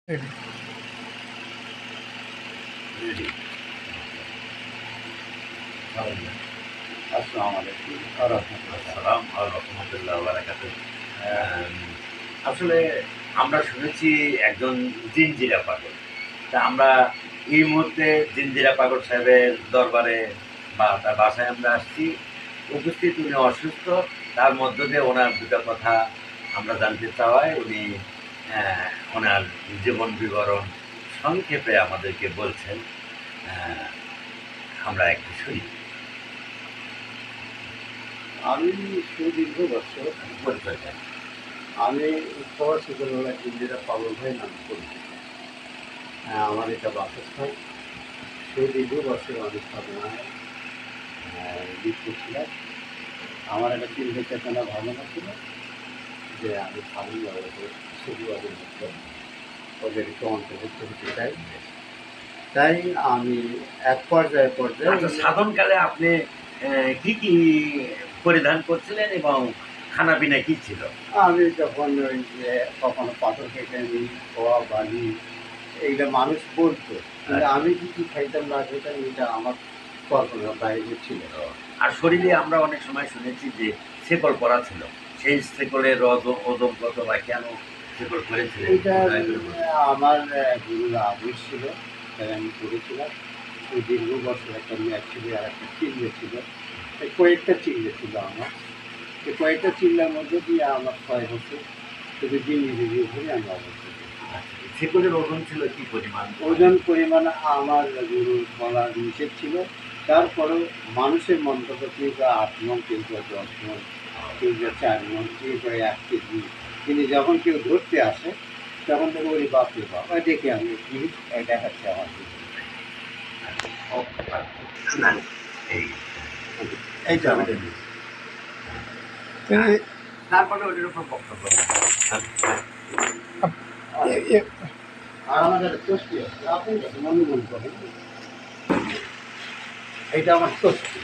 Ready. Ready. আসসালামু আলাইকুম ওয়া রাহমাতুল্লাহ ওয়া রাহমাতুল্লাহি ওয়া বারাকাতুহু। আসলে আমরা শুনেছি একজন জিনজিরা পাগল। তা আমরা এই মুহূর্তে জিনজিরা পাগল সাহেবের দরবারে বা তার বাসায় আমরা আসছি। উপস্থিত উনি অসুস্থ। তার মধ্য দিয়ে ওনার ২ টা কথা আমরা জানতে চাওয়ায় উনি অ্যা ওনার জীবন বিবরণ সংক্ষেপে আমাদেরকে বলছেন। অ্যা আমরা একটু শুনি। আমি সুদীর্ঘ বছর পরিচয় দেন। আমি প্রবাসী ছোটবেলায় ইন্দিরা পাগল হয়ে নাম পরিচিত। আমার এটা বাসস্থান। সুদীর্ঘ বছর আমি সাধনায় লিপ্ত ছিলাম। আমার একটা চিন্তা চেতনা ভাবনা ছিল যে আমি সাধন সুবিবাদের মতো ওদেরকে অন্তর্ভুক্ত হতে চাই। তাই আমি এক পর্যায়ে আচ্ছা, সাধনকালে আপনি কি পরিধান করছিলেন এবং খানা-পিনা কি ছিল? আমি যখন ওই যে কখনো পাথর কেটে নিই, খোয়া বালি এইটা মানুষ বলতো, কিন্তু আমি কি খাইতাম না খেতাম এটা আমার কল্পনার বাইরে ছিল। আর শরীরে আমরা অনেক সময় শুনেছি যে শেকল পরা ছিল। সেই শেকলের ওজন কত বা কেন শেকল পরেছিলেন? এটা দয়া করে বলুন। আমার গুরুর আদেশ ছিল, তাই আমি করেছিলাম। দীর্ঘ বছর একটা মেয়াদ ছিল আর একটা চিহ্ন ছিল, এই কয়েকটা চিহ্ন ছিল আমার। এই কয়েকটা চিহ্নের মধ্যে দিয়ে আমার ৬ বছর শুধু জিন্দিগির উপরে আমি অবস্থিত। শেকলের ওজন ছিল কি পরিমাণ? ওজন পরিমাণ আমার গরুর বলার নিষেধ ছিল। তারপরেও মানুষের মন্তব্য কেউ বা ৮ মণ, কেউ বা ১০ মণ, কেউ বা ৪ মণ, কেউ বা ১ কেজি। কিন্তু যখন কেউ ধরতে আসে তখন থেকে ওই বাপরে বাপ দেখে আমি কি দেখাচ্ছে আমার না, এই এইটা আমাদের তিনি তারপরে ওটার উপর বক্তব্য। এ- এ- আর আমাদের স্বস্তি আছে, আপনি অনুমান করেন এইটা আমার স্বস্তি।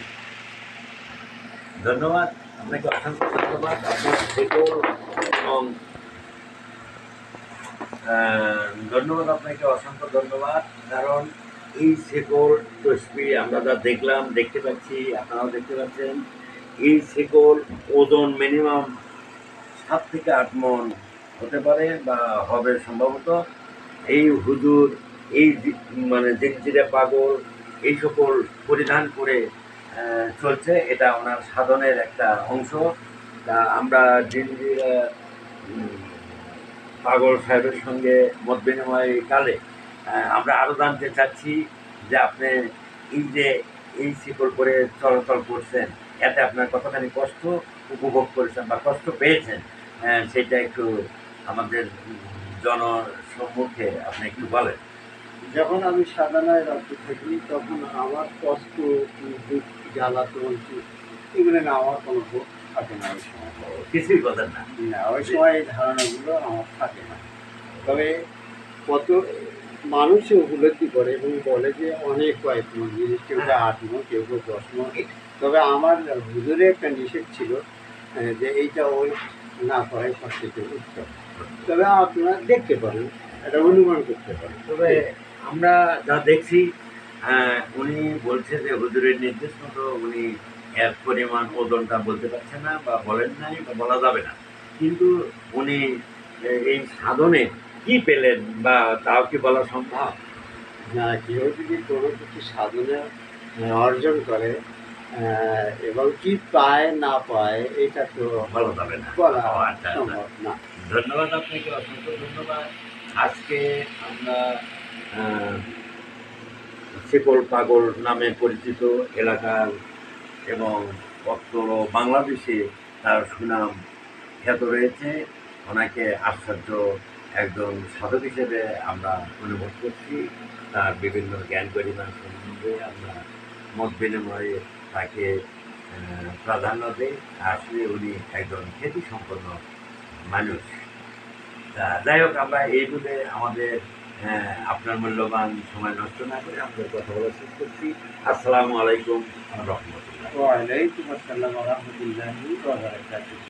ধন্যবাদ আপনাকে, অসংখ্য ধন্যবাদ। আপনার শেকল এবং ধন্যবাদ আপনাকে, অসংখ্য ধন্যবাদ। কারণ এই শেকল তসবি আমরা যা দেখলাম, দেখতে পাচ্ছি, আপনারাও দেখতে পাচ্ছেন, এই শেকল ওজন মিনিমাম ৭ থেকে ৮ মণ হতে পারে বা হবে সম্ভবত। এই হুজুর এই মানে জিনজিরা পাগল এই সকল পরিধান করে চলছে, এটা ওনার সাধনের একটা অংশ। তা আমরা জিনজিরা পাগল সাহেবের সঙ্গে মত বিনিময় কালে আমরা আরও জানতে চাচ্ছি যে আপনি এই যে এই শিকল করে চলাচল করছেন, এতে আপনার কতখানি কষ্ট উপভোগ করেছেন বা কষ্ট পেয়েছেন, সেটা একটু আমাদের জনসম্মুখে আপনি একটু বলেন। যখন আমি সাধনায় রত থাকি তখন আমার কষ্ট, দুঃখ, জ্বালাতন এগুলো না আমার কোনো ভোগ থাকে না ওই সময়। কিছুই বলেন না। না, ওই সময় এই ধারণাগুলো আমার থাকে না। তবে কত মানুষই উপলব্ধি করে এবং বলে যে অনেক কয়েক মণ জিনিস, কেউ বা ৮ মণ, কেউ বা ১০ মণ। তবে আমার হুজুরে একটা নিষেধ ছিল যে এইটা ওই না করাই সবথেকে উত্তম। তবে আপনারা দেখতে পারেন, এটা অনুমান করতে পারেন। তবে আমরা যা দেখছি, উনি বলছে যে হুজুরের নির্দেশ মতো উনি এর পরিমাণ ওজনটা বলতে পারছে না বা বলেন নাই বা বলা যাবে না। কিন্তু উনি এই সাধনে কি পেলেন বা তাও কি বলা সম্ভব? না, কেউ যদি কোনো কিছু সাধনা অর্জন করে এবং কি পায় না পায় এটা তো বলা যাবে না। বলা ও আচ্ছা, আচ্ছা। সম্ভব না। ধন্যবাদ আপনাকে, অসংখ্য ধন্যবাদ। আজকে আমরা আহ, শেকল পাগল নামে পরিচিত এলাকার এবং উত্তর ও বাংলাদেশে তার সুনাম খ্যাত রয়েছে। ওনাকে আশ্চর্য একজন সাধক হিসেবে আমরা অনুভব করছি। তার বিভিন্ন জ্ঞান গরিমা সম্বন্ধে আমরা মত বিনিময়ে তাকে প্রাধান্য দেই। আসলে উনি একজন খ্যাতিসম্পন্ন মানুষ। তা যাই হোক, আমরা এই বলে আমাদের আপনার মূল্যবান সময় নষ্ট না করে আমাদের কথা বলা শেষ করছি। আসসালামু আলাইকুম রহমতুল্লাহ। ওয়ালাইকুম আসসালাম ওয়া রাহমাতুল্লাহি ওয়া বারাকাতুহু।